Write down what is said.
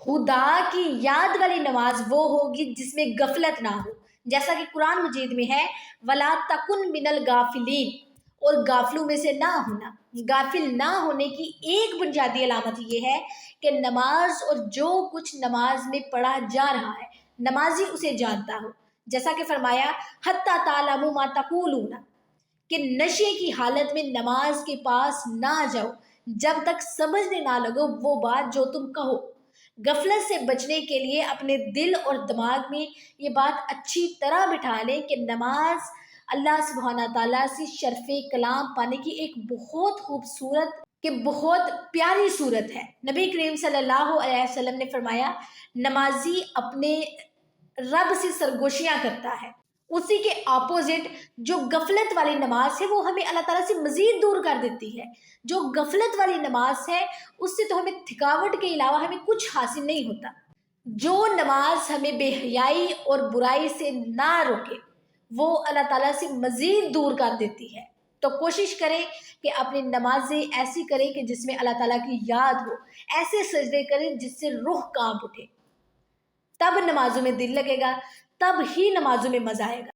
خدا کی یاد والی نماز وہ ہوگی جس میں غفلت نہ ہو، جیسا کہ قرآن مجید میں ہے وَلَا تَكُن مِّنَ الْغَافِلِينَ، اور غافلوں میں سے نہ ہونا۔ غافل نہ ہونے کی ایک بنیادی علامت یہ ہے کہ نماز اور جو کچھ نماز میں پڑھا جا رہا ہے نمازی اسے جانتا ہو، جیسا کہ فرمایا حَتَّىٰ تَعْلَمُوا مَا تَقُولُونَ، کہ نشے کی حالت میں نماز کے پاس نہ جاؤ جب تک سمجھنے نہ لگو وہ بات جو تم کہو۔ غفلت سے بچنے کے لیے اپنے دل اور دماغ میں یہ بات اچھی طرح بٹھا لیں کہ نماز اللہ سبحانہ تعالیٰ سے شرف کلام پانے کی ایک بہت خوبصورت کہ بہت پیاری صورت ہے۔ نبی کریم صلی اللہ علیہ وسلم نے فرمایا نمازی اپنے رب سے سرگوشیاں کرتا ہے، اسی کے اپوزٹ جو غفلت والی نماز ہے وہ ہمیں اللہ تعالیٰ سے مزید دور کر دیتی ہے۔ جو غفلت والی نماز ہے اس سے تو ہمیں تھکاوٹ کے علاوہ ہمیں کچھ حاصل نہیں ہوتا۔ جو نماز ہمیں بے حیائی اور برائی سے نہ روکے وہ اللہ تعالیٰ سے مزید دور کر دیتی ہے۔ تو کوشش کریں کہ اپنی نمازیں ایسی کریں کہ جس میں اللہ تعالیٰ کی یاد ہو، ایسے سجدے کریں جس سے روح کانپ اٹھے، تب نمازوں میں دل لگے گا، تب ہی نمازوں میں مزہ آئے گا۔